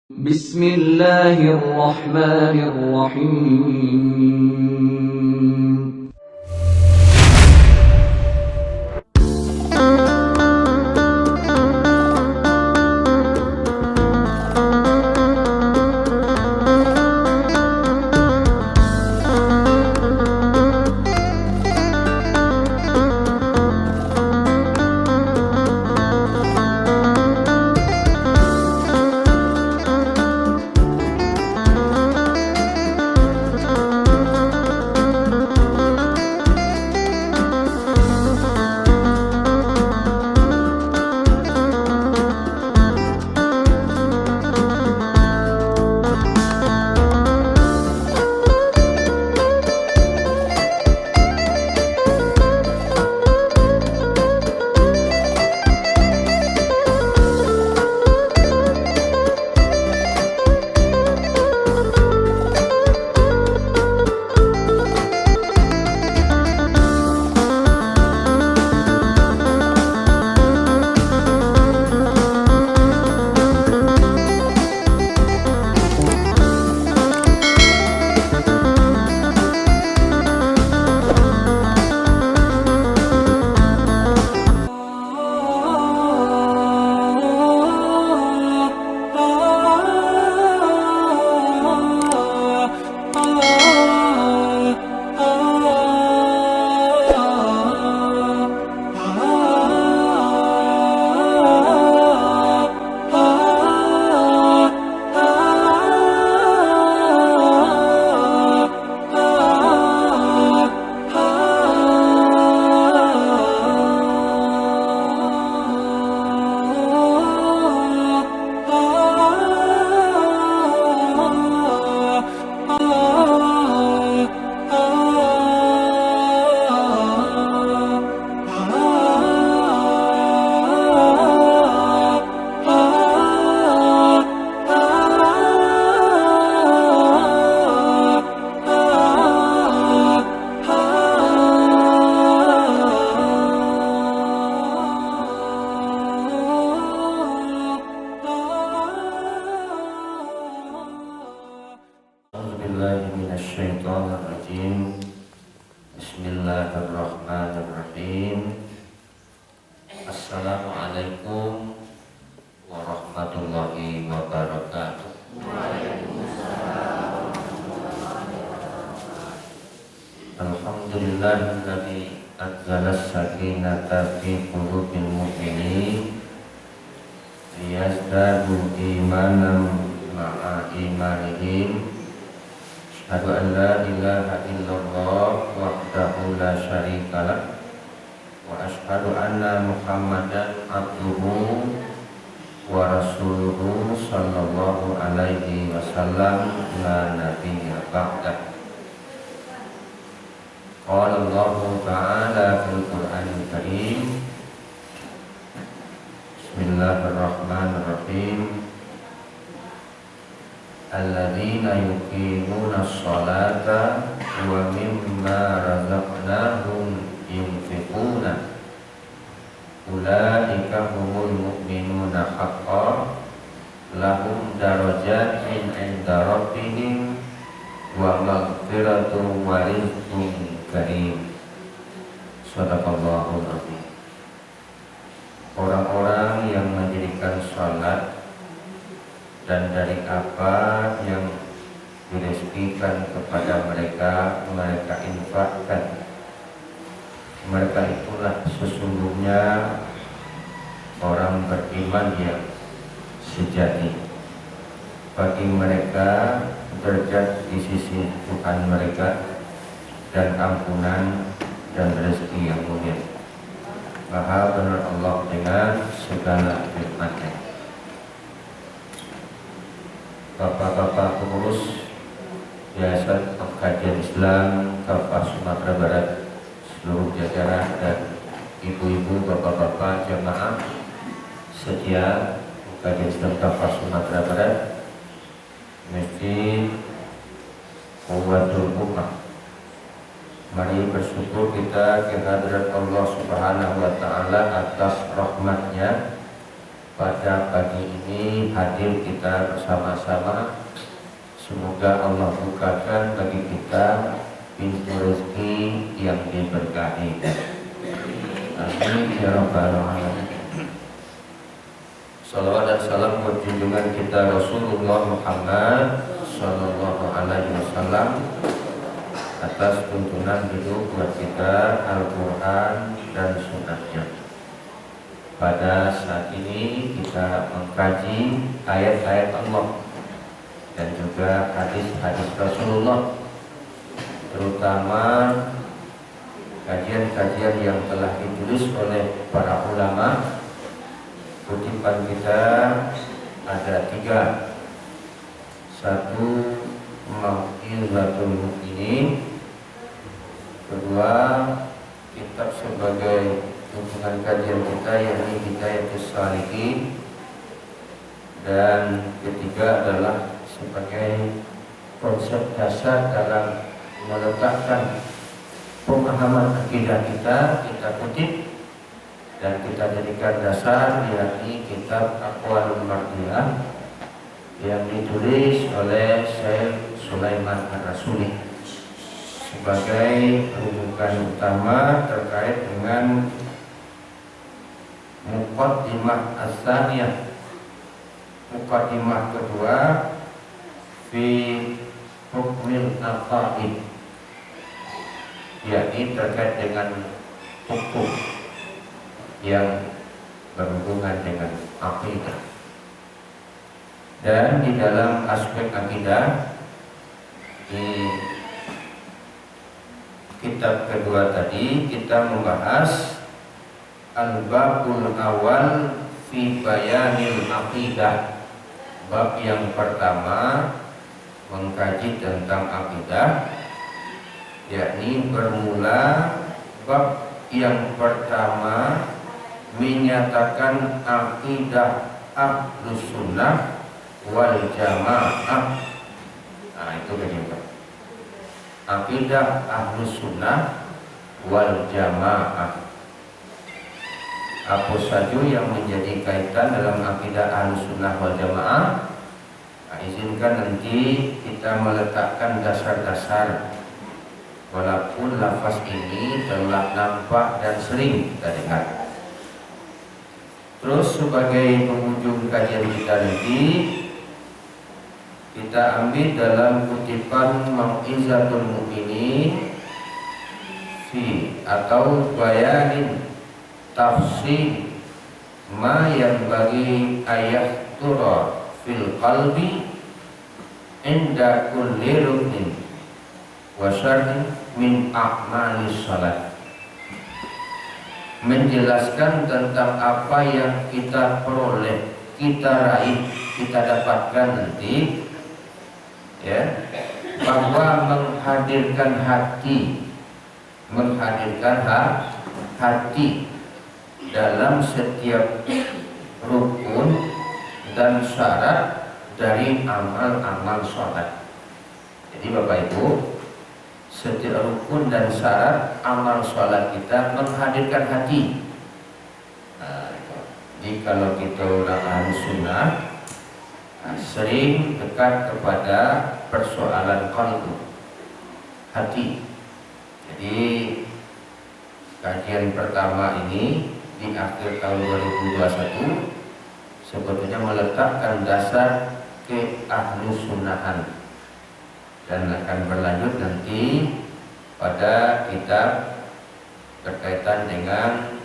Bismillahirrahmanirrahim. Bismillahirrahmanirrahim. Assalamualaikum warahmatullahi wabarakatuh. Alhamdulillahilladzi anzala as-sakinata fi qulubil mu'minin liyazdadu imanan ma'a imanihim. Asyhadu an la ilaha illallah wahdahu la syarikalah wa asyhadu anna Muhammadan abduhu wa rasuluhu sallallahu alaihi wasallam la nabiyya ba'dah. Qala Allah ta'ala fil Qur'anil Karim. Bismillahirrahmanirrahim. Alladzina yuqimuna sholata wa mimma razaqnahum yunfiquna ulaika humul mu'minuna haqqan lahum darajatin 'inda rabbihim wa maghfiratun wa rizqun karim. Shadaqallahul azim. Orang-orang yang mendirikan salat dan dari apa yang direzekikan kepada mereka, mereka infakkan. Mereka itulah sesungguhnya orang beriman yang sejati. Bagi mereka derajat di sisi Tuhan mereka dan ampunan dan rezeki yang mulia. Maha benar Allah dengan segala firman-Nya. Bapak-bapak pengurus Yayasan Pengkajian Islam Kafah Sumatera Barat, seluruh jajaran dan ibu-ibu, bapak-bapak jamaah setia Pengkajian Islam Kafah Sumatera Barat, Masjid Quwwatul Ummah. Mari bersyukur kita kehadirat Allah Subhanahu wa Ta'ala atas rahmatnya pada pagi ini hadir kita bersama-sama. Semoga Allah bukakan bagi kita pintu rezeki yang diberkahi. Amin ya rabbal alamin. Salawat dan salam buat junjungan kita Rasulullah Muhammad sallallahu alaihi wasallam atas tuntunan hidup buat kita Al-Quran dan Sunnahnya. Pada saat ini kita mengkaji ayat-ayat Allah dan juga hadis-hadis Rasulullah, terutama kajian-kajian yang telah ditulis oleh para ulama. Kutipan kita ada 3. 1, Mau'izatul Mu'minin. 2, kitab sebagai hubungan kajian kita yakni Hidayatus Shalihin. Dan ketiga adalah sebagai konsep dasar dalam meletakkan pemahaman akidah kita kutip dan kita jadikan dasar, yakni kitab Aqwalul Mardiyah yang ditulis oleh Syekh Sulaiman Ar-Rasuli sebagai rujukan utama terkait dengan Muqaddimah as-saniyah, Muqaddimah kedua fi hukmil aqaid, yakni terkait dengan hukum yang berhubungan dengan akidah. Dan di dalam aspek akidah di kitab kedua tadi kita membahas Al-Babul Awal fi Bayanil Aqidah. Bab yang pertama mengkaji tentang akidah, yakni bermula bab yang pertama menyatakan akidah Ahlus Sunnah wal Jamaah. Nah, itu begini. Akidah Ahlus Sunnah wal Jamaah. Apa saja yang menjadi kaitan dalam akidah Ahlus Sunnah wal Jamaah? Nah, izinkan nanti kita meletakkan dasar-dasar, walaupun lafaz ini telah nampak dan sering kita dengar. Terus sebagai penghujung kajian kita nanti, kita ambil dalam kutipan Mau'izatul Mu'minin fi atau bayanin tafsir ma yang bagi ayat turah fil qalbi inda kulli ruknin wa syar'in min a'malis salat, menjelaskan tentang apa yang kita peroleh, kita raih, kita dapatkan nanti, ya, bahwa menghadirkan hati dalam setiap rukun dan syarat dari amal-amal sholat. Jadi Bapak Ibu, setiap rukun dan syarat amal sholat kita menghadirkan hati. Nah, jadi kalau kita orang Ahlus Sunnah sering dekat kepada persoalan qalbu, hati. Jadi kajian pertama ini di akhir tahun 2021 sebetulnya meletakkan dasar ke Ahlus Sunnahan dan akan berlanjut nanti pada kitab berkaitan dengan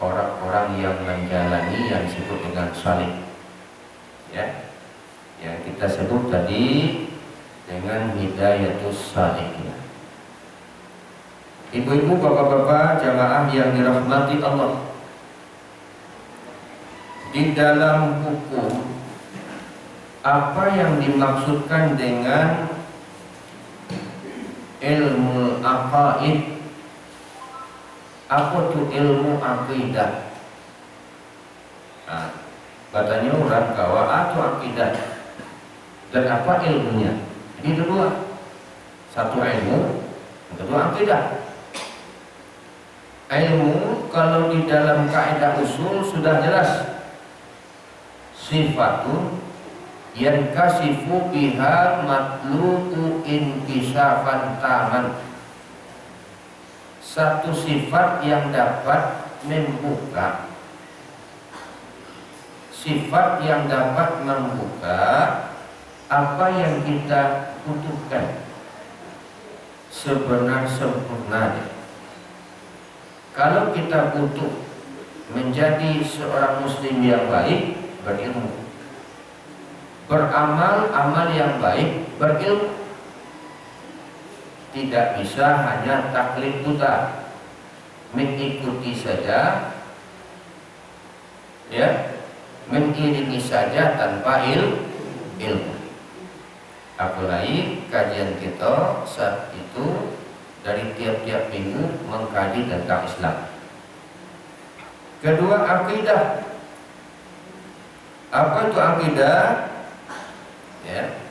orang-orang yang menjalani yang disebut dengan salih, ya, yang kita sebut tadi dengan Hidayatus Shalihin. Ibu-ibu, bapak-bapak, jamaah yang dirahmati Allah, di dalam hukum apa yang dimaksudkan dengan ilmu aqaid? Apa itu ilmu akidah? Nah, katanya orang kawa atau akidah, dan apa ilmunya? Ini dua, satu ilmu, yang kedua akidah. Ilmu kalau di dalam kaidah usul sudah jelas sifatun yankasifu biha matlu'u inkisafan taman. Satu sifat yang dapat membuka, sifat yang dapat membuka apa yang kita butuhkan sebenar-sempurnanya. Kalau kita butuh menjadi seorang muslim yang baik, berilmu, beramal amal yang baik, berilmu. Tidak bisa hanya taklid buta, mengikuti saja, ya, mengiringi saja tanpa ilmu. Apalagi kajian kita saat itu dari tiap-tiap minggu mengkaji tentang Islam. Kedua, akidah. Apa itu akidah? Ya.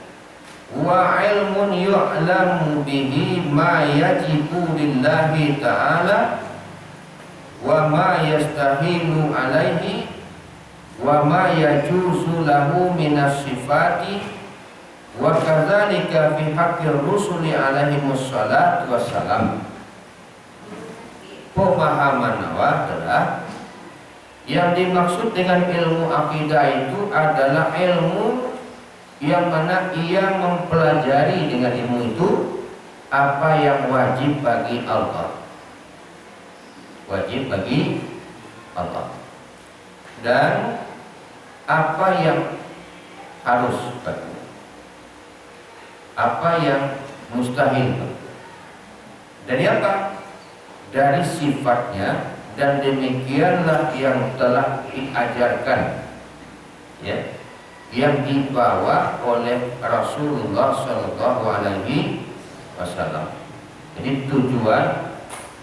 Wa ilmun yu'lamu bihi ma yajibu lillahi ta'ala wa ma yastahilu alaihi wa ma yajuzu lahu minas sifati wa kadzalika fi haqqir rusuli alaihimus salatu wassalam. Pemahaman adalah yang dimaksud dengan ilmu akidah itu adalah ilmu yang mana ia mempelajari dengan ilmu itu apa yang wajib bagi Allah, wajib bagi Allah, dan apa yang harus bagi, apa yang mustahil. Dari apa? Dari sifatnya, dan demikianlah yang telah diajarkan, ya, yang dibawa oleh Rasulullah Shallallahu Alaihi Wasallam. Jadi tujuan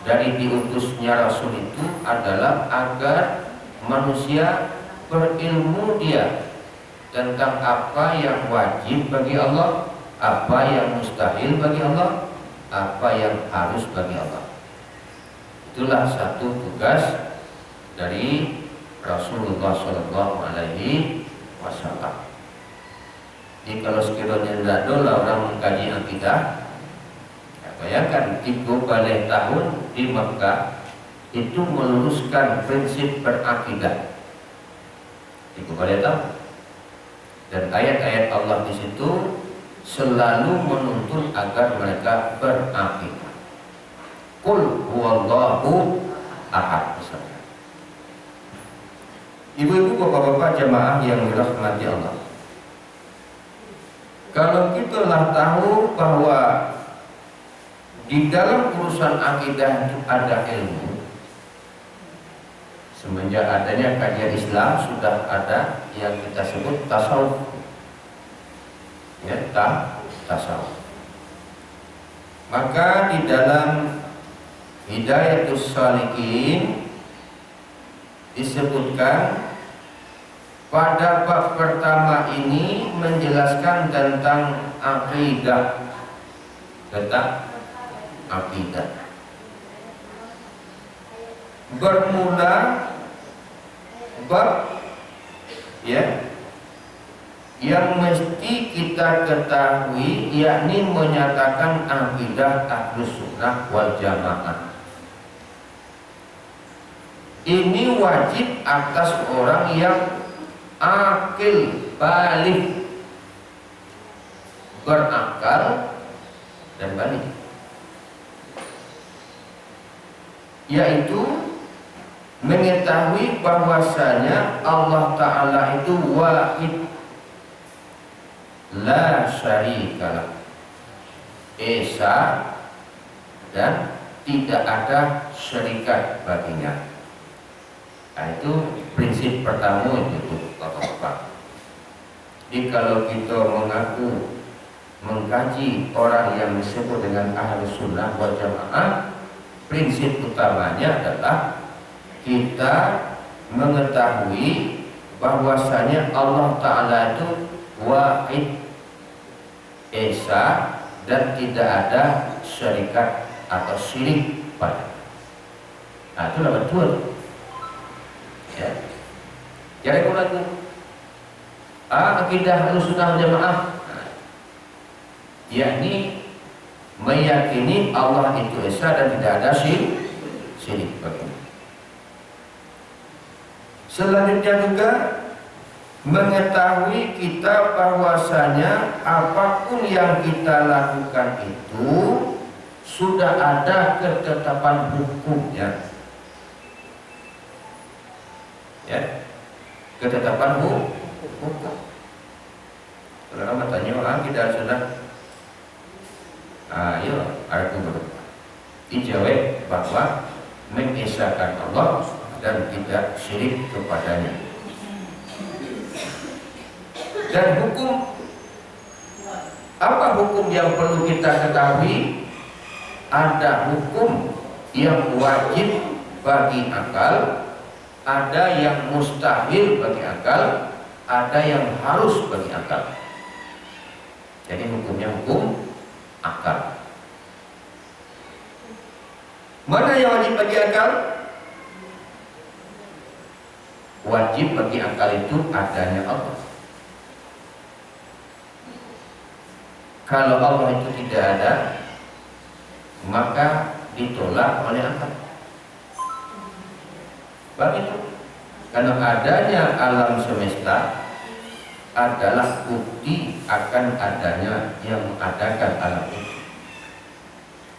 dari diutusnya Rasul itu adalah agar manusia berilmu dia tentang apa yang wajib bagi Allah, apa yang mustahil bagi Allah, apa yang harus bagi Allah. Itulah satu tugas dari Rasulullah Shallallahu Alaihi Wasallam. Jadi kalau sekiranya tidak ada orang mengkaji akidah, ya bayangkan 3 tahun di Mekah itu meluruskan prinsip berakidah. 3 tahun. Dan ayat-ayat Allah di situ selalu menuntut agar mereka berakidah. Qul huwallahu ahad. Ibu-ibu, bapak-bapak jamaah yang dirahmati Allah, kalau kita lah tahu bahwa di dalam urusan akidah itu ada ilmu, semenjak adanya kajian Islam sudah ada yang kita sebut tasawuf, ya, tasawuf. Maka di dalam Hidayatus Shalihin disebutkan pada bab pertama ini menjelaskan tentang akidah, bermula bab, ya, yang mesti kita ketahui, yakni menyatakan akidah Ahlus Sunnah wal Jamaah. Ini wajib atas orang yang akil, balik, berakal dan balik, yaitu mengetahui bahwasanya Allah Ta'ala itu wahid, la syarikalah, esa, dan tidak ada syarikat baginya. Nah, itu prinsip pertama itu, bapak-bapak. Jadi kalau kita mengaku mengkaji orang yang disebut dengan Ahlus Sunnah wal Jamaah, prinsip utamanya adalah kita mengetahui bahwasanya Allah Ta'ala itu wahid, esa, dan tidak ada syarikat atau syirik pada. Nah, itu betul. Ya. Jadi Akidah Ahlussunnah wal Jamaah, yakni meyakini Allah itu esa dan tidak ada syirik baginya. Selanjutnya juga mengetahui kita bahwasanya apapun yang kita lakukan itu sudah ada ketetapan hukumnya, ya, ketetapan hukum. Kalau kamu tanya kita sudah, ayo aku berdoa dijawab bahwa mengesahkan Allah dan tidak syirik kepadanya. Dan hukum, apa hukum yang perlu kita ketahui? Ada hukum yang wajib bagi akal, ada yang mustahil bagi akal, ada yang harus bagi akal. Jadi hukumnya hukum akal. Mana yang wajib bagi akal? Wajib bagi akal itu adanya Allah. Kalau Allah itu tidak ada, maka ditolak oleh akal. Sebab itu, karena adanya alam semesta adalah bukti akan adanya yang mengadakan alam itu.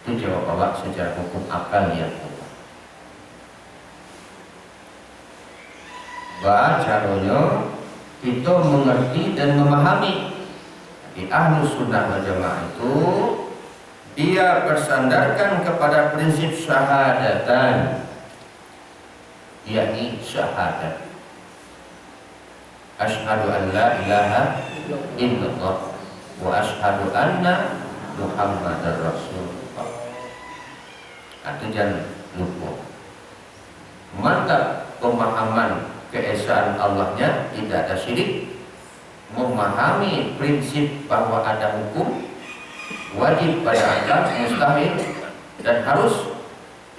Itu jawab Allah secara hukum akal yang kuat. Caranya kita mengerti dan memahami di Ahlussunnah wal Jamaah itu dia bersandarkan kepada prinsip syahadatan, yakni syahadat. Asyhadu an la ilaha illallah wa asyhadu anna Muhammadar Rasulullah. Itu jangan lupa. Mantap pemahaman keesaan Allahnya, tidak ada syirik, memahami prinsip bahwa ada hukum wajib pada akal, mustahil dan harus.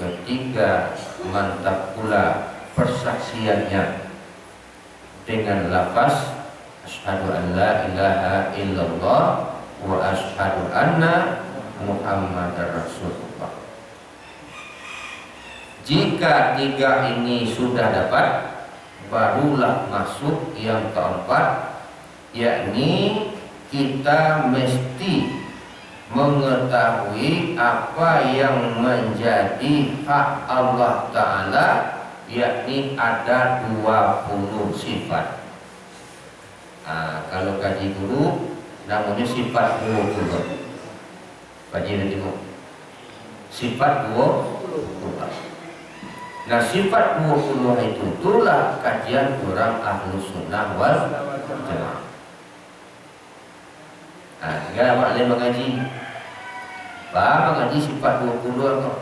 Ketiga, mantap pula persaksiannya dengan lafaz asyhadu an la ilaha illallah wa asyhadu anna Muhammadar Rasulullah. Jika tiga ini sudah dapat, barulah masuk yang keempat, yakni kita mesti mengetahui apa yang menjadi hak Allah Ta'ala, yakni ada 20 sifat. Kalau kaji guru namanya sifat 20. Kaji nanti mau sifat 20. Nah, sifat 20 itu itulah kajian orang Ahlussunnah wal Jamaah. Tinggal awak boleh mengaji. Mengaji sifat 20 apa?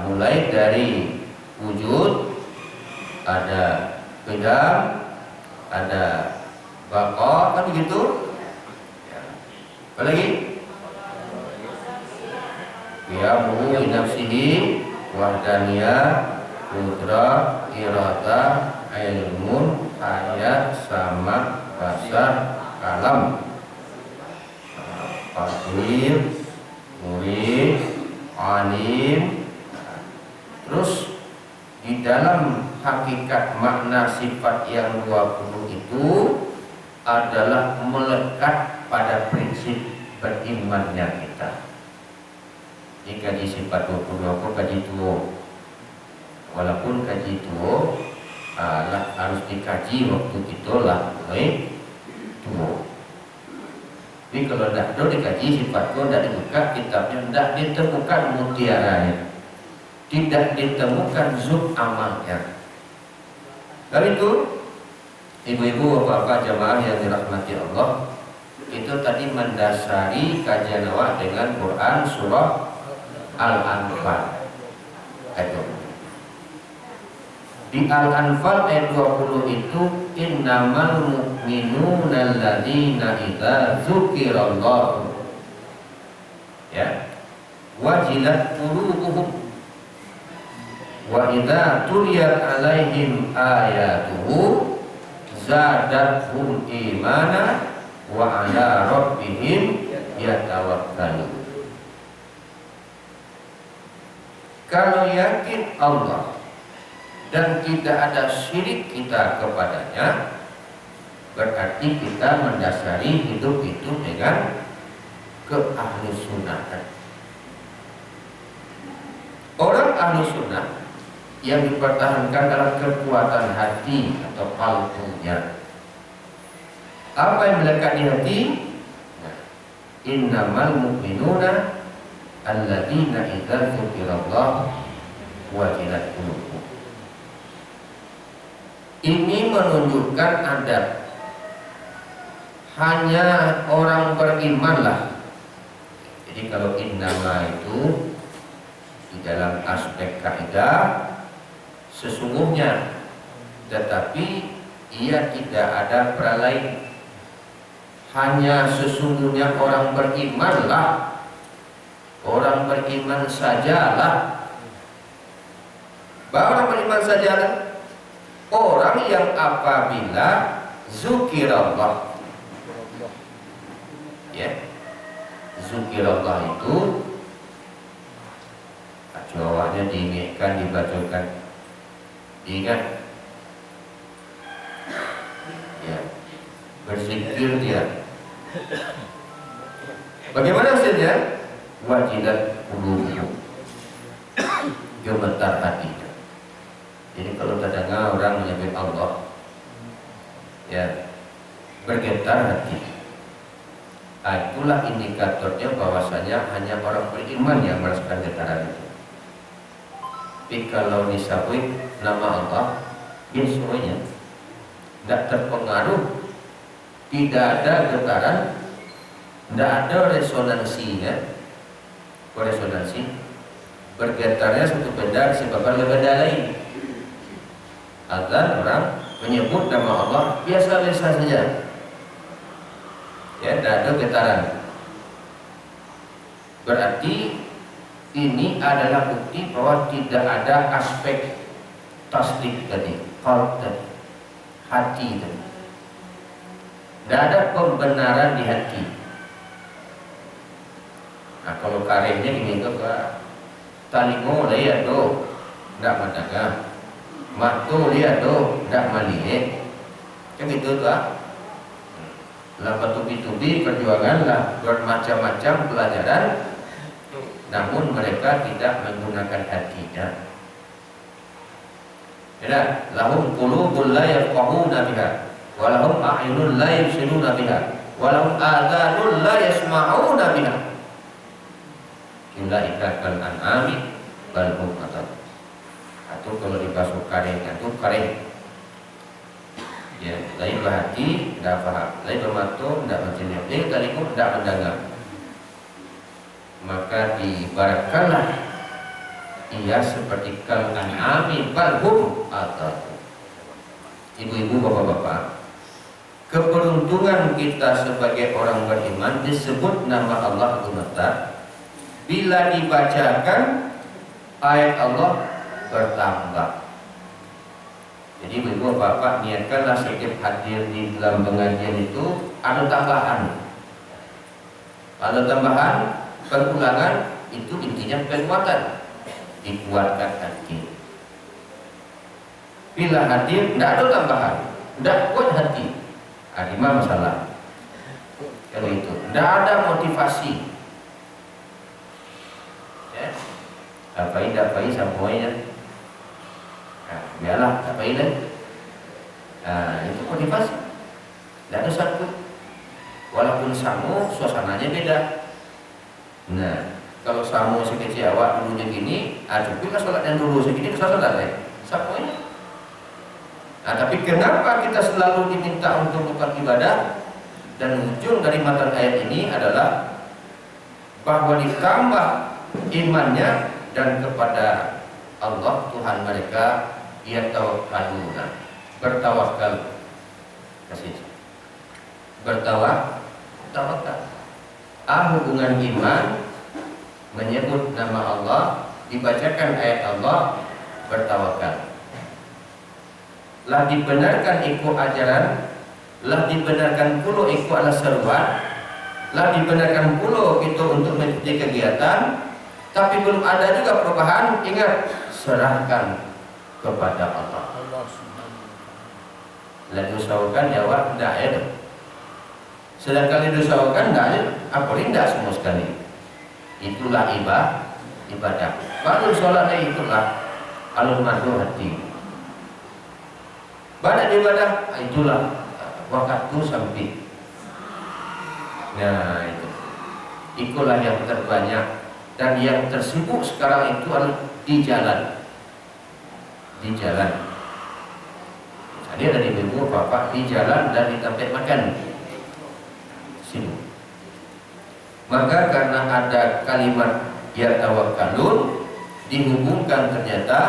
Mulai dari wujud, ada qidam, ada baqa, kan begitu? Apa lagi? Qiyamuhu li nafsihi, wahdaniyah, qudrah, iradah, ilmun, hayat, sama, basar, kalam, qadir, murid, alim. Terus di dalam hakikat makna sifat yang 20 itu adalah melekat pada prinsip berimannya kita. Jika di sifat 20 aku kaji tua, walaupun kaji tua harus dikaji waktu itulah tua. Tapi kalau dah dikaji sifat tua, tidak dibuka kitabnya, tidak ditemukan mutiaranya, tidak ditemukan zub amalnya. Dari itu, ibu-ibu, bapak-bapak jamaah yang dirahmati Allah, itu tadi mendasari kajian awak dengan Quran surah Al-Anfal. Di Al-Anfal ayat 20 itu innamal mu'minuna alladzina idza dzukirallahu wajilat qulubuhum wa idza tuliyat alaihim ayatuhu zadathum imana wa ala rabbihim yatawakkalun. Kalau yakin Allah dan tidak ada syirik kita kepadanya, berarti kita mendasari hidup itu dengan ahlu sunnah. Orang ahlu sunnah yang dipertahankan dalam kekuatan hati atau qalbunya. Apa yang melekat di hati? Innamal mu'minuna alladzina idza dzukirallah wajilat qulubuhum. Ini menunjukkan adab. Hanya orang berimanlah. Jadi kalau innama itu di dalam aspek kaidah sesungguhnya, tetapi ia tidak ada perlain. Hanya sesungguhnya orang berimanlah, orang beriman sajalah. Bahwa orang beriman sajalah orang yang apabila zukirallah, ya, zukirallah itu bawahnya diingatkan, dibacakan, diingat, ya, berzikir dia. Bagaimana hasilnya? Wajilat qulubuhum, gemetar hatinya. Jadi kalau terdengar orang menyebut Allah, ya, bergetar hati. Itulah indikatornya bahwasanya hanya orang beriman yang merasakan getaran itu. Tapi kalau disebut nama Allah, ya semuanya tidak terpengaruh, tidak ada getaran, tidak ada resonansinya. Resonansi bergetarnya satu benda disebabkan oleh benda lain. Agar orang menyebut nama Allah biasa-biasa saja, ya, tidak ada getaran. Berarti ini adalah bukti bahwa tidak ada aspek tasdik tadi, qalb tadi, hati tadi. Tidak ada pembenaran di hati. Nah, kalau karirnya ini tuh talingo lihat tuh tidak mendengar, matu lihat tuh tidak melihat, kan gitu tuh. Lah tubi-tubi perjuangan lah bermacam-macam pelajaran, namun mereka tidak menggunakan hatinya. Ya, lahum qulubun la yafqahuna biha, wa lahum a'yunun la yubsiruna biha, wa lahum adhanun la yasma'una biha. Ulaika kal an'ami bal hum adall. Atau kalau dibasuh karennya itu karen. Ya, lain berhati tidak paham, lain bermata tidak mendengar, lain kalikum tidak mendengar. Maka diibaratkanlah ia seperti kal an'ami bal hum adall. Ibu-ibu, bapak-bapak, keberuntungan kita sebagai orang beriman disebut nama Allah Al-Mu'tar. Bila dibacakan ayat Allah bertambah. Jadi ibu bapak niatkanlah setiap hadir di dalam pengajian itu ada tambahan. Ada tambahan, pengulangan itu intinya kekuatan, dikuatkan hati. Bila hadir tidak ada tambahan, tidak kuat hati, ada masalah. Kalau itu tidak ada motivasi. Dapai semuanya. Nah, biarlah dapai deh. Nah, itu motivasi. Tidak ada satu. Walaupun samu, suasananya beda. Nah, kalau samu sekecil awak dulunya gini, cukuplah sholat yang dulu segini bisa selesai. Semuanya. Nah, tapi kenapa kita selalu diminta untuk melakukan ibadah? Dan ujung dari matan ayat ini adalah bahwa ditambah imannya dan kepada Allah Tuhan mereka yatawakkaluna, bertawakal, kasih bertawakal. Hubungan iman menyebut nama Allah, dibacakan ayat Allah, bertawakal. lah dibenarkan ikut ajaran, lah dibenarkan pula ikut ala seruan, lah dibenarkan pula kita untuk mengikuti kegiatan, tapi belum ada juga perubahan. Ingat, serahkan kepada Allah. Lah diusahakan jawab tidak ya. Sedangkan diusahakan tidak ya, apa tidak semua sekali. Itulah ibadah. Baru sholatnya itulah alun madu hati. Banyak ibadah itulah waktu sampai. Nah itu, itulah yang terbanyak dan yang tersibuk sekarang itu adalah di jalan. Di jalan. Jadi ada di ibu bapak di jalan dan di tempat makan. Sibuk. Maka karena ada kalimat ya tawakkalun dihubungkan ternyata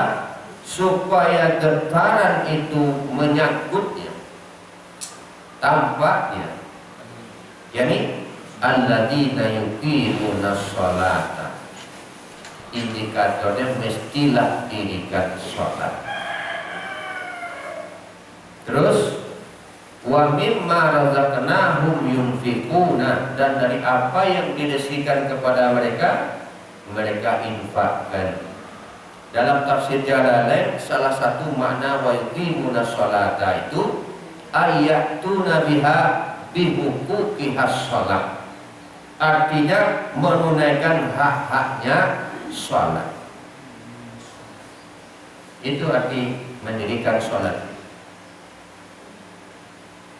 supaya getaran itu menyangkutnya tampaknya, yakni alladzina yuqimuna sholata, indikatornya mestilah dirikan sholat. Terus wa mimma razaqnahum yunfiquna, dan dari apa yang direzekikan kepada mereka, mereka infakkan. Dalam tafsir Jalalain salah satu makna wa yuqimuna sholata itu ayatuna biha bihuquqihas sholat, artinya menunaikan hak-haknya sholat. Itu arti mendirikan sholat,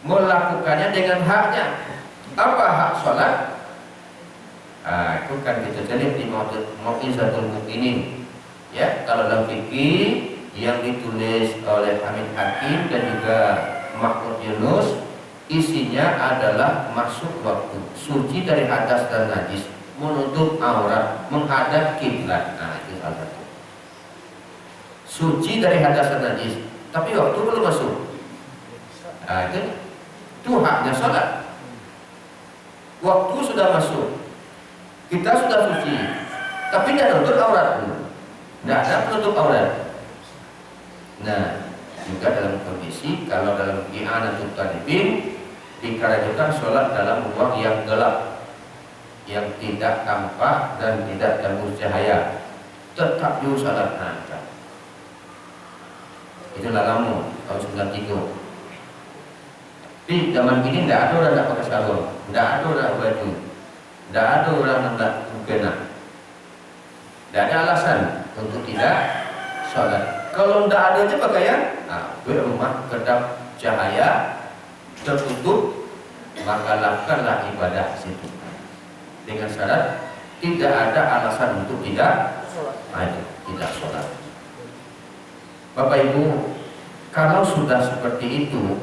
melakukannya dengan haknya. Apa hak sholat? Itu kan kita lihat di Mau'izatul Muqinin. Ya, kalau dalam fikih yang ditulis oleh Hamid Hakim dan juga Mahmud Yunus, isinya adalah masuk waktu, suci dari hadas dan najis, menutup aurat, menghadap kiblat. Nah, itu salah satu. Suci dari hadas dan najis, tapi waktu belum masuk. Nah, itu haknya sholat. Waktu sudah masuk, kita sudah suci, tapi tidak nutup aurat, tidak ada penutup aurat. Nah, juga dalam kondisi kalau dalam i'anatul talibin dikarenakan sholat dalam ruang yang gelap, yang tidak tampak dan tidak tembus cahaya, tetap diusahakan. Itulah lamu tahun 93. Di zaman ini tidak ada orang tidak pakai sarung, tidak ada orang baju, tidak ada orang tidak mukena. Tidak ada alasan untuk tidak sholat. Kalau tidak ada aja pakaian, rumah kedap cahaya tertutup, maka lakukanlah ibadah situ dengan syarat tidak ada alasan untuk tidak sholat. Bapak Ibu, kalau sudah seperti itu,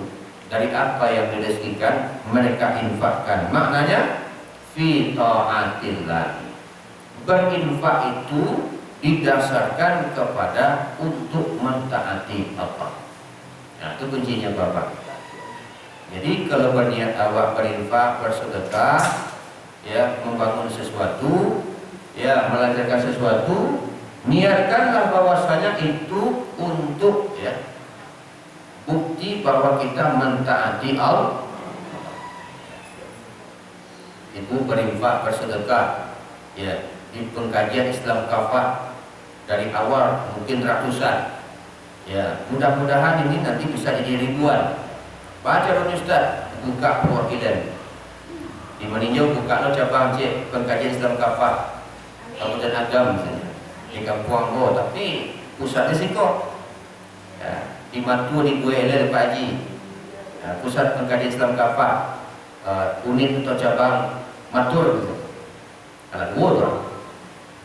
dari apa yang direzekikan mereka infakkan. Maknanya fi ta'atillah. Berinfak itu didasarkan kepada untuk mentaati Allah. Nah, itu kuncinya Bapak. Jadi kalau berniat awak berinfak, bersedekah, ya, membangun sesuatu, ya, melancarkan sesuatu, niatkanlah bahwasanya itu untuk, ya, bukti bahwa kita mentaati Allah. Itu berinfak, bersedekah, ya, di pengkajian Islam Kafah dari awal mungkin ratusan, ya, mudah-mudahan ini nanti bisa jadi ribuan. Baca Ustaz, buka perwakilan di Meninjau, buka lo cabang cek pengkajian Islam Kafah Kabupaten Agam misalnya di Kampung Anggo, tapi pusatnya Singkok, ya, di Matu di Buele Pak Haji, ya, pusat pengkajian Islam Kafah, unit atau cabang Matur gitu. Alat buat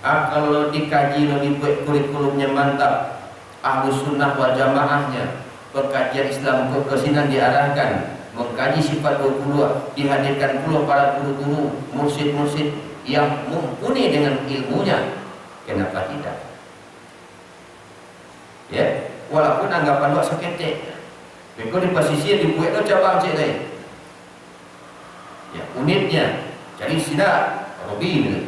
kalau dikaji lo dibuat kurikulumnya mantap, Ahlus Sunnah wal Jamaahnya, pengkajian Islam kesinan diarahkan, mengkaji sifat 22, dihadirkan pula para guru-guru, mursyid-mursyid yang mumpuni dengan ilmunya, kenapa tidak? Ya, walaupun anggapan luak seketik, beko di posisi dibuat lo cabang cek lain, ya, unitnya jadi sida Robi gitu.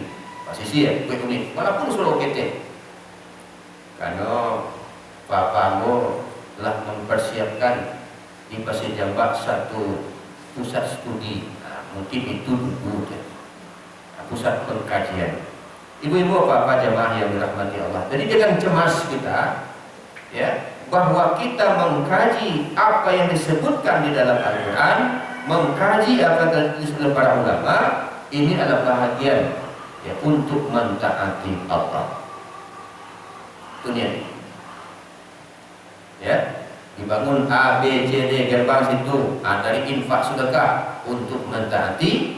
Posisi ya, buat unit, walaupun solo ketek. Karena Bapak Ambo telah mempersiapkan di Pasir Jambak satu pusat studi. Mungkin itu dulu pusat pengkajian. Ibu-ibu bapak jamaah yang dirahmati Allah. Jadi jangan cemas kita, ya, bahwa kita mengkaji apa yang disebutkan di dalam Al-Quran, mengkaji apa yang disebutkan para ulama, ini adalah bahagian, ya, untuk mentaati Allah. Itu nih, ya, dibangun A, B, C, D gerbang situ, dari infak sedekah untuk mentaati,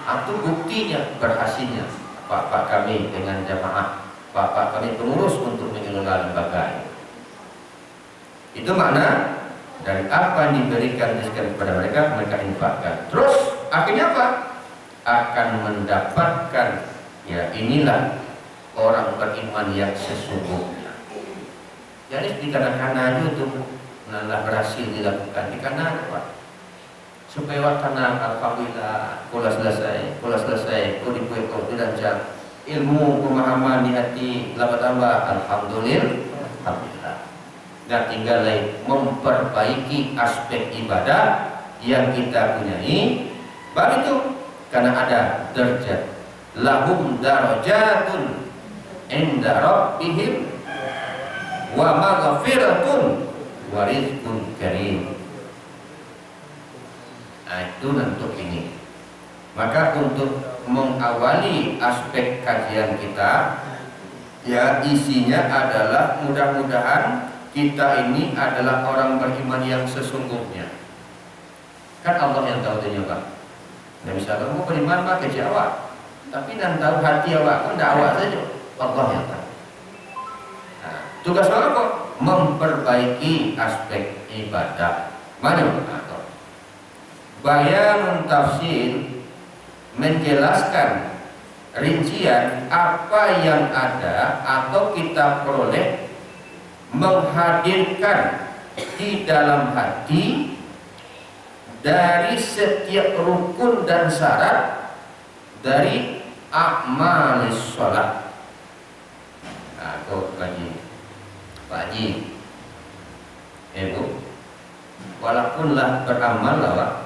itu buktinya berhasilnya bapak kami dengan jamaah, bapak kami pengurus untuk mengelola lembaga. Itu makna dari apa yang diberikan kepada mereka, mereka infakkan. Terus akhirnya apa? Akan mendapatkan, ya, inilah orang beriman yang sesungguhnya. Jadi dikarenakan itu malah berhasil dilakukan di kanan, Pak. Supaya wakana alhamdulillah, kula selesai, kau dibuat kau dirancang ilmu pemahaman di hati lama tambah, alhamdulillah. Dan tinggal lagi memperbaiki aspek ibadah yang kita punyai. Baru itu karena ada derajat, lahum darajatun inda rabbihim wa maghfiratun wa rizqun karim. Itu untuk ini. Maka untuk mengawali aspek kajian kita, ya, isinya adalah mudah-mudahan kita ini adalah orang beriman yang sesungguhnya. Kan Allah yang tahu ternyata. Nah, misalnya kamu beriman pakai awak, tapi dan tahu hati awak, kan awak saja. Allah yang tahu. Nah, tugas orang kok memperbaiki aspek ibadah. Mana? Bayanun tafsir menjelaskan rincian apa yang ada atau kita peroleh menghadirkan di dalam hati dari setiap rukun dan syarat dari amal sholat. Nah, kau Pak Haji, Bu, walaupun lah beramal lah,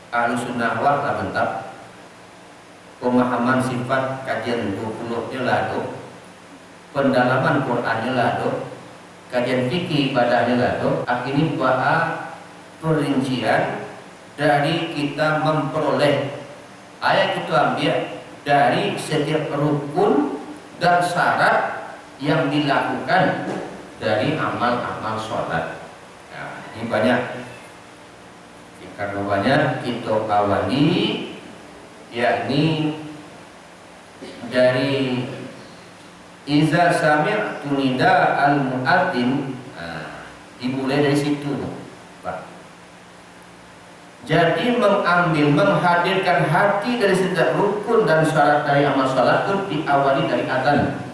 Ahlussunnah wal Jamaah mantap, pemahaman sifat kajian 20-nya lado, pendalaman Qur'annya lado, kajian fikih ibadahnya lado, akhirnya bahwa perincian dari kita memperoleh ayat itu ambil dari setiap rukun dan syarat yang dilakukan dari amal-amal sholat. Nah, ini banyak. Karena banyak kita awali, yakni dari iza sami'tu nida al-mu'adzin, dimulai dari situ, Pak. Jadi menghadirkan hati dari setiap rukun dan syarat dari amal salat itu diawali dari azan.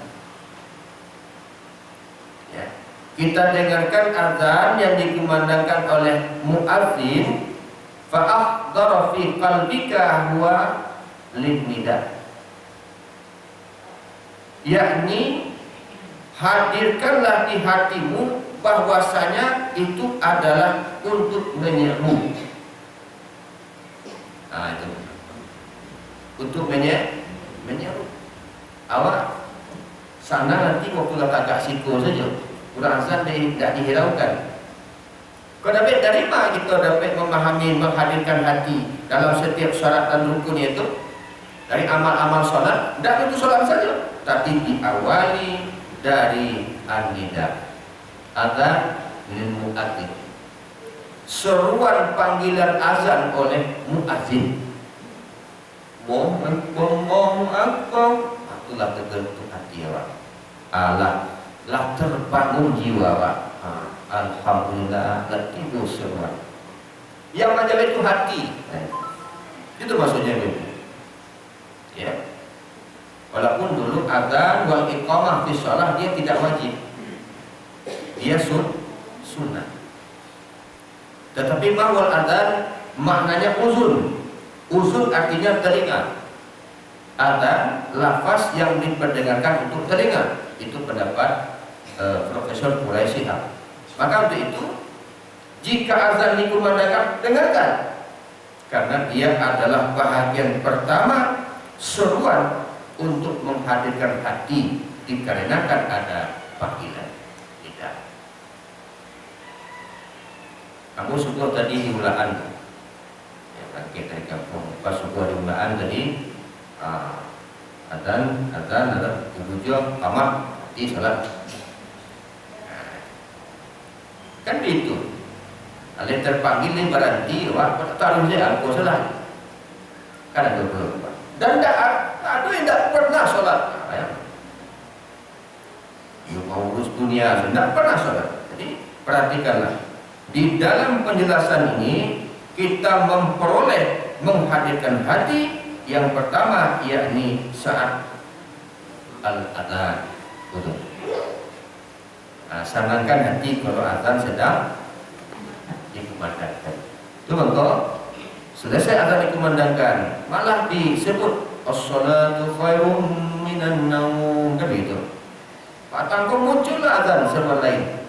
Ya. Kita dengarkan azan yang dikumandangkan oleh muadzin, fa'ahdara fi qalbika huwa lin-nida, yakni hadirkanlah di hatimu bahwasanya itu adalah untuk menyeru. Nah, itu untuk menyeru. Awak sana nanti waktu agak siko saja, kurang azan tidak dihiraukan. Kau dapat dari mana kita dapat memahami, menghadirkan hati dalam setiap syarat dan rukun itu dari amal-amal sholat? Tidak untuk sholat saja, tapi diawali dari an-nida, azan lil muadzin, seruan panggilan azan oleh muadzin. Allahu akbar, itulah terbentuk hati awak. Allah lah terbangun jiwa awak. Alhamdulillah, tidur semua. Yang menjaga itu hati. Itu maksudnya itu. Ya. Walaupun dulu azan wal iqamah fi shalah dia tidak wajib. Dia sunnah. Tetapi mawal azan maknanya uzun. Uzun artinya telinga. Azan lafaz yang diperdengarkan untuk telinga. Itu pendapat Profesor Quraisy Shihab. Maka untuk itu, jika azan dikumandangkan, dengarkan, karena dia adalah bahagian pertama seruan untuk menghadirkan hati, dikarenakan ada panggilan tidak. Kamu syukur tadi di Ulaan, ya, bangkit dari kampung, pas syukur di Ulaan tadi, azan, tujuh, qamat, di salat. Kan begitu. Ada terpanggil ni berhenti, wah, taruh saya, aku salah. Kan ada beberapa. Dan ada yang tidak pernah sholat. You mau urus dunia, tidak pernah sholat. Jadi perhatikanlah. Di dalam penjelasan ini kita memperoleh menghadirkan hati yang pertama, yakni saat al-adhan. Sanangkan hati kalau azan sedang dikumandangkan. Itu bangko selesai azan dikumandangkan, malah disebut as-salatu khairum minan naum, kan begitu. Patangko muncullah azan serba lain.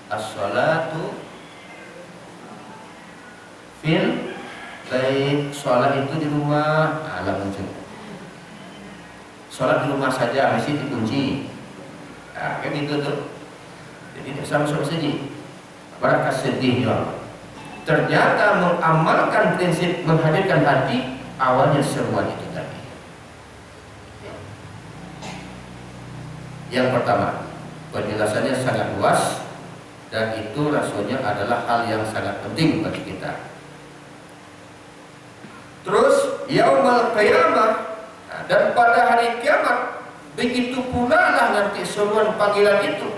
As-salatu fil bait, salat itu di rumah, muncul. Salat di rumah saja, masjid dikunci. Nah, kan itu tuh. Jadi tidak sama saja. Berangkat sedihnya. Ternyata mengamalkan prinsip menghadirkan hati, awalnya seruan itu tadi. Yang pertama, penjelasannya sangat luas dan itu rasanya adalah hal yang sangat penting bagi kita. Terus yaumul qiyamah, dan pada hari kiamat begitu pula lah nanti seruan panggilan itu.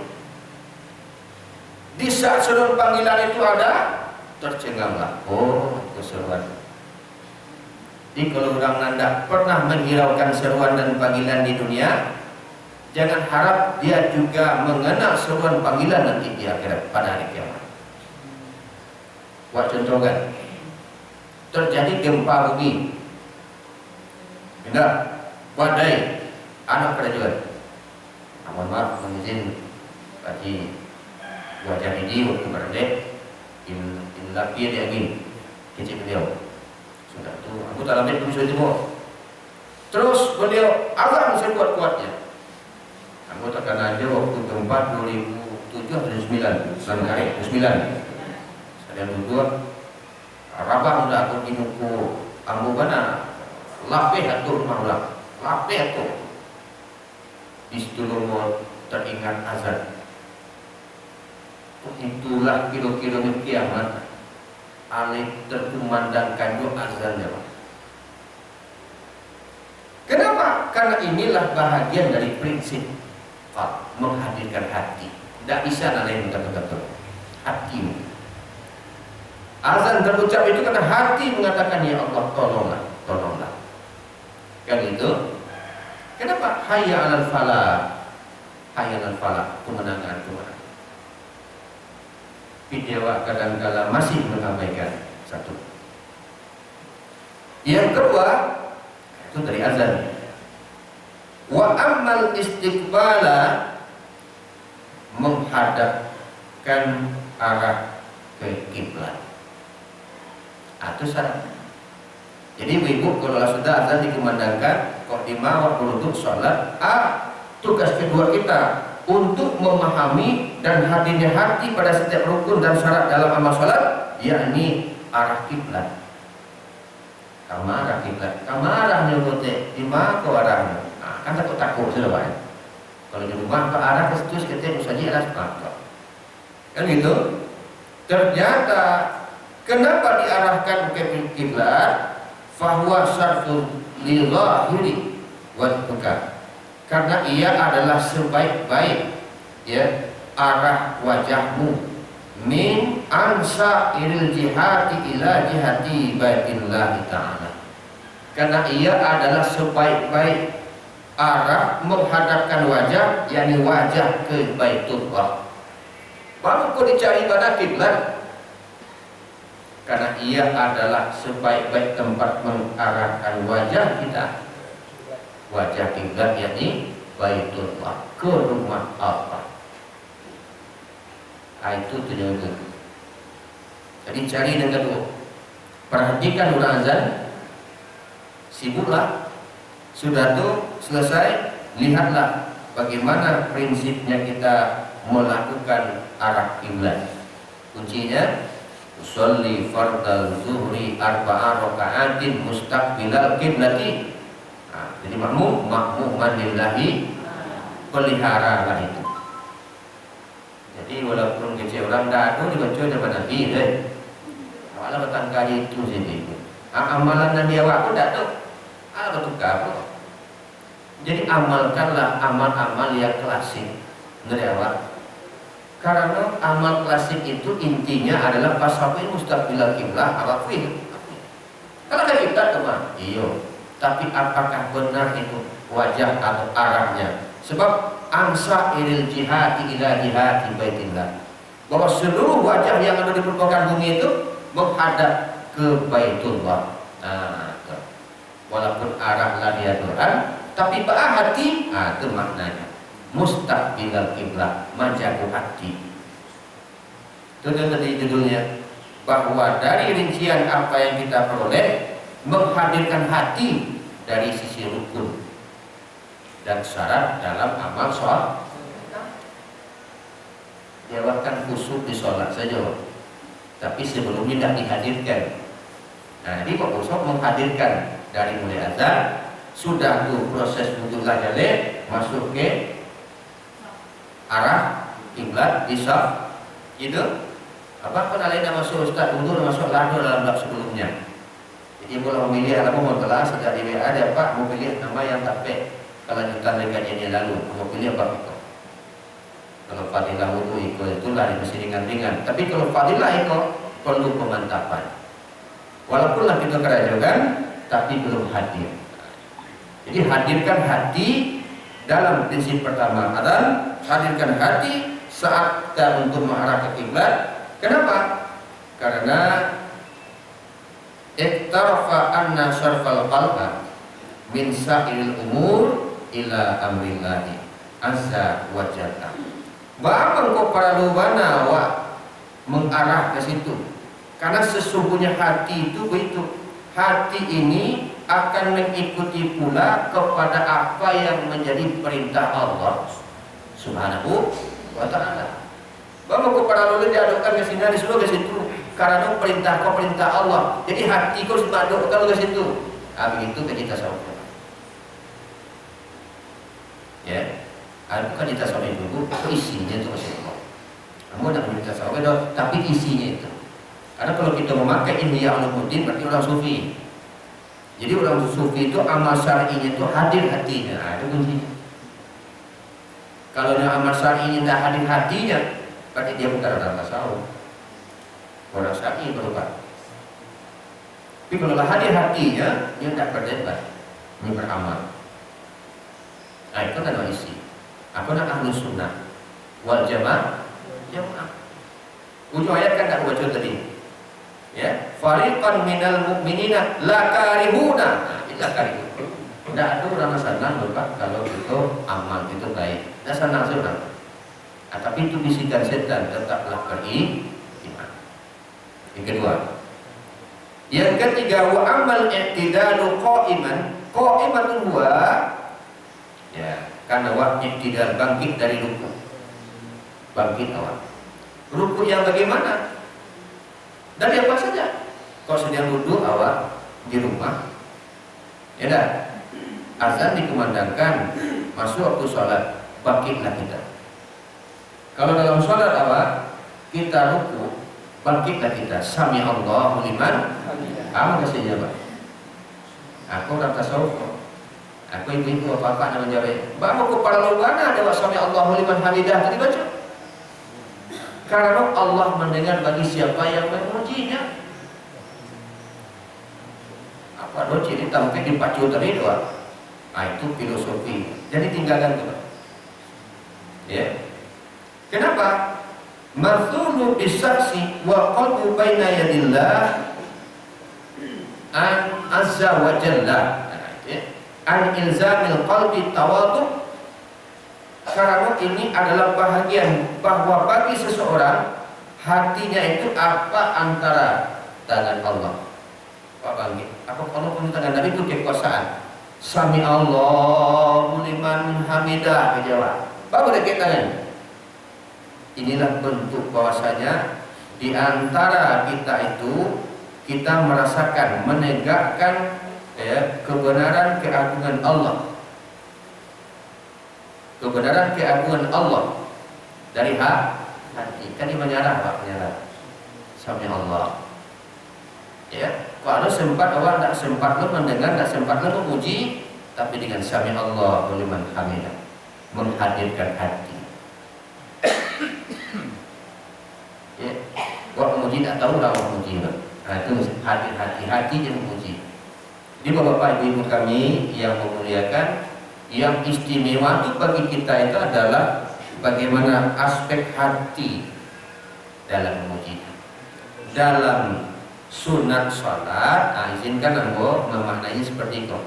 Di saat seruan panggilan itu ada, tercenganglah, oh keseruan. Jadi kalau orang nanda pernah menghiraukan seruan dan panggilan di dunia, jangan harap dia juga mengenal seruan panggilan nanti di akhirat pada hari kiamat. Buat contoh kan, terjadi gempa bumi, enggak, badai, anak kerajaan. Mohon maaf, izin bagi wajah ini waktu berdek, laki dia angin, kecil beliau. Sudah tu, aku tak ambil tulis itu. Terus beliau azan sekuat-kuatnya. Aku takkan aja waktu gempa 2007 atau 2009, 2009. Saya duduk, rabah udah aku dimuku, ambu mana, lapeh atur rumah ulang, lapeh atur. Di situ mau teringat azan. Itulah kira-kira kiamat. Alih terkumandangkan yo azannya. Kenapa? Karena inilah bahagian dari prinsip menghadirkan hati. Tidak bisa lain betul-betul hatimu. Azan terucap itu karena hati mengatakan ya Allah tolonglah, tolonglah. Kan itu. Kenapa? Hayya 'alal falah. Hayya 'alal falah, kemenangan. Dewa kadang-kala masih mengabaikan satu. Yang kedua itu dari azan. Wa ammal istiqbala, menghadapkan arah ke kiblat. Itu syarat. Jadi ibu kalau sudah azan dikumandangkan, qadimah waktu untuk sholat, tugas kedua kita untuk memahami dan hadirnya hati pada setiap rukun dan syarat dalam amal salat, yakni arah kiblat. Arah kiblat. Arahnya bote di mana ke arahnya? Kan takut sudah Pak. Kalau di rumah ke arah ke situ kita usahanya arah sepakat. Kan gitu. Ternyata kenapa diarahkan ke kiblat? Fahuwa syartul lil zahiri wal buka. Karena ia adalah sebaik-baik ya arah wajahmu min ansa iril jihati ila jihati baitillah ta'ala. Karena ia adalah sebaik-baik arah menghadapkan wajah, yakni wajah ke Baitullah. Baru kau dicari pada kiblat. Karena ia adalah sebaik-baik tempat mengarahkan wajah kita. Wajah kiblat yakni Baitullah, ke rumah Allah. Itu tujuannya. Jadi cari yang kedua. Perhatikan orang azan, sibuklah. Sudah tuh selesai, lihatlah bagaimana prinsipnya kita melakukan arah kiblat. Kuncinya usolli fardal zuhri arba'a raka'atin mustaqbilal kiblati. Jadi makmuman lillahi, peliharalah itu. Jadi walaupun kecil orang dadu dibaca daripada Nabi deh. Kalau batang kali itu sini. Amalan Nabi awak pun dadu. Ala betukar pun. Jadi amalkanlah amal-amal yang klasik dari awak. Karena amal klasik itu intinya adalah pasawi mustaqbilal kiblah awakwi. Kalau ada kita teman, iyo. Tapi apakah benar itu wajah atau arahnya? Sebab amsa ilil jihadi ila jihadi baitillah, bahwa seluruh wajah yang ada di permukaan bumi itu menghadap ke Baitullah. Walaupun arah dia Tuhan, tapi ba'ah hati, itu maknanya mustaqbilal kiblah, menjaga hati. Itu tadi judulnya, bahwa dari rincian apa yang kita peroleh menghadirkan hati dari sisi rukun dan syarat dalam amal sholat. Jawabkan khusyuk di sholat saja, tapi sebelumnya tidak dihadirkan. Jadi Pak Khusyuk menghadirkan dari mulai azan, sudah tuh proses wudhu lajale masuk ke arah kiblat bisa gitu. Apa pun alih masuk ustaz wudhu masuk lado dalam bab sebelumnya. Jadi kalau memilih alamu mau telah sejak di WA ada Pak mau pilih nama yang tapek kelanjutan kajiannya lalu mau pilih apa itu. Kalau fadilah wudhu itu lari masih ringan-ringan. Tapi kalau fadilah itu perlu pemantapan. Walaupunlah kita kerajakan, tapi belum hadir. Jadi hadirkan hati dalam prinsip pertama adalah hadirkan hati saat kita untuk mengarah ke kiblat. Kenapa? Karena iktarafa anna syarfal qalba min sa'il umur ila amrillahi azza wa jalla. Bahkan kau para lubana wa mengarah ke situ. Karena sesungguhnya hati itu begitu. Hati ini akan mengikuti pula kepada apa yang menjadi perintah Allah Subhanahu wa ta'ala. Bahwa kau para lubana diadukkan ke sini, disuruh ke situ. Karena perintah kau perintah Allah. Jadi hati kau sudah diadukkan ke situ. Begitu kita sama. Ya. Bukan kita sama ibu, isinya itu masih Allah. Kamu nak minta sama dong, tapi isinya itu. Karena kalau kita memakai Ihya Ulumuddin berarti orang sufi. Jadi orang sufi itu amal syar'inya itu hadir hatinya. Itu kuncinya. Kalau amal syar'inya tidak hadir hatinya, berarti dia bukan orang tasawuf. Orang syar'i berubah. Tapi kalau hadir hatinya, dia tidak berdebat, dia beramal. Itu kan isi. Aku nak ahlu sunnah wal jamaah. Ujung ayat kan tak baca tadi. Ya, fariqan minal mu'minina la karihuna. Illa karihuna. Tidak ada orang senang lupa kalau itu amal itu baik. Tidak senang. Tapi itu bisikan setan, tetaplah beriman. Yang kedua. Yang ketiga, wa amal i'tidalu qa'iman. Qa'iman huwa ya, karena wajib tidak bangkit dari ruku. Bangkit awal. Ruku yang bagaimana? Dari apa saja? Kalau sedang duduk awal di rumah, ya dah. Azan dikumandangkan, masuk waktu sholat, bangkitlah kita. Kalau dalam sholat awal kita ruku, bangkitlah kita. Sami Allahu liman hamidah. Kasih jawab. Aku orang tasawuf. Aku ibu apa-apa namanya jawab. Bapak kepala lubana ada sami Allahu liman hamidah tadi baca. Karena Allah mendengar bagi siapa yang memujinya. Apa doa ciri tampil dipacu tadi doa. Itu filosofi. Jadi tinggalkan itu. Ya. Kenapa? Marthulu bisaksi wa qalbu baina yadillah an azza wa jalla. An ilzamil qalbi tawadu sekarang ini adalah bahagian bahwa bagi seseorang hatinya itu apa antara tangan Allah. Pak bagi, apa kalau pun tangan Nabi itu kekuasaan. Sami Allahu liman hamidah dijawab. Baru dekat tangan. Inilah bentuk bahwasanya di antara kita itu kita merasakan menegakkan kebenaran keagungan Allah. Kebenaran keagungan Allah dari hati. Kan dia menyerah Pak, menyerah. Sami Allah. Ya, kalau sempat orang tak sempat lo mendengar, tak sempat lo memuji, tapi dengan sami Allah liman hamidah, menghadirkan hati. Ya, orang memuji tak tahu lah orang memuji. Nah, itu hadir hati yang memuji. Jadi Bapak Ibu kami yang memuliakan, yang istimewa itu bagi kita itu adalah bagaimana aspek hati dalam memuji. Dalam sunat sholat, izinkan aku memaknainya seperti itu.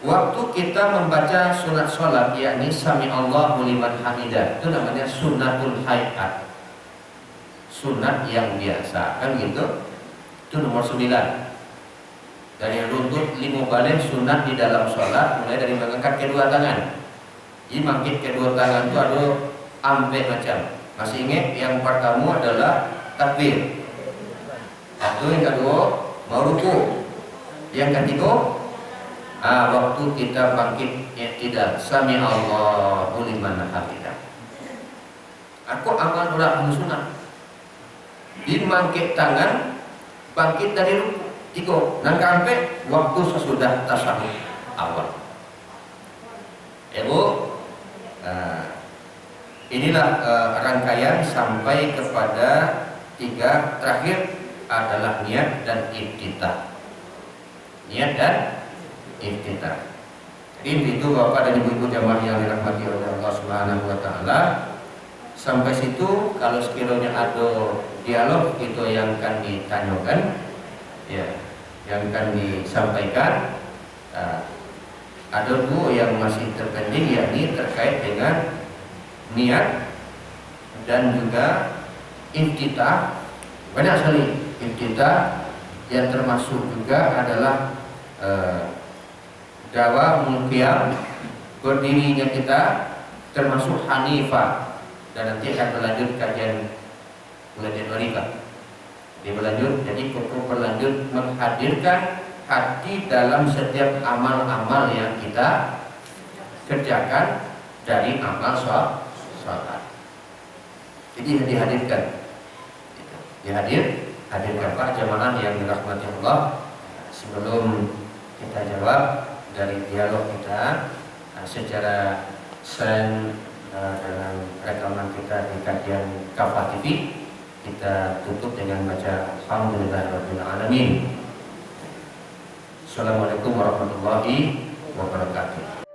Waktu kita membaca sunat sholat, yakni sami Allahu liman hamidah, itu namanya sunatul hayat, sunat yang biasa, kan gitu. Itu nomor 9 dari runtut 5 balik sunat di dalam sholat, mulai dari mengangkat kedua tangan. Jadi mangkit kedua tangan itu ada ampe macam. Masih ingat yang pertama adalah takbir. Satu, yang kedua mau ruku. Yang ketiga waktu kita bangkit tidak sami Allahu liman hamidah. Aku amal orang sunat. Di bangkit tangan, bangkit dari ruku. 3 dan sampai waktu sesudah tasyahud awal. Inilah rangkaian sampai kepada 3 terakhir adalah niat dan iftitah. Niat dan iftitah. Jadi itu Bapak dan Ibu jamaah yang dirahmati oleh Allah Subhanahu wa taala. Sampai situ kalau sekiranya ada dialog itu yang akan ditanyakan, ya, yang akan disampaikan. Ada 2 yang masih terpending, yakni terkait dengan niat dan juga iftitah. Banyak sekali iftitah yang termasuk juga adalah dawa mulkiyam, berdirinya kita, termasuk Hanifah, dan nanti akan berlanjut kajian bulan Januari Pak. Berlanjut, jadi pokok berlanjut menghadirkan hati dalam setiap amal-amal yang kita kerjakan dari amal sholat. Jadi hadirkan Pak jamaah yang dirahmati Allah. Sebelum kita jawab dari dialog kita secara dalam rekaman kita di kajian Kafah TV, kita tutup dengan baca Alhamdulillahirabbil alamin. Assalamualaikum warahmatullahi wabarakatuh.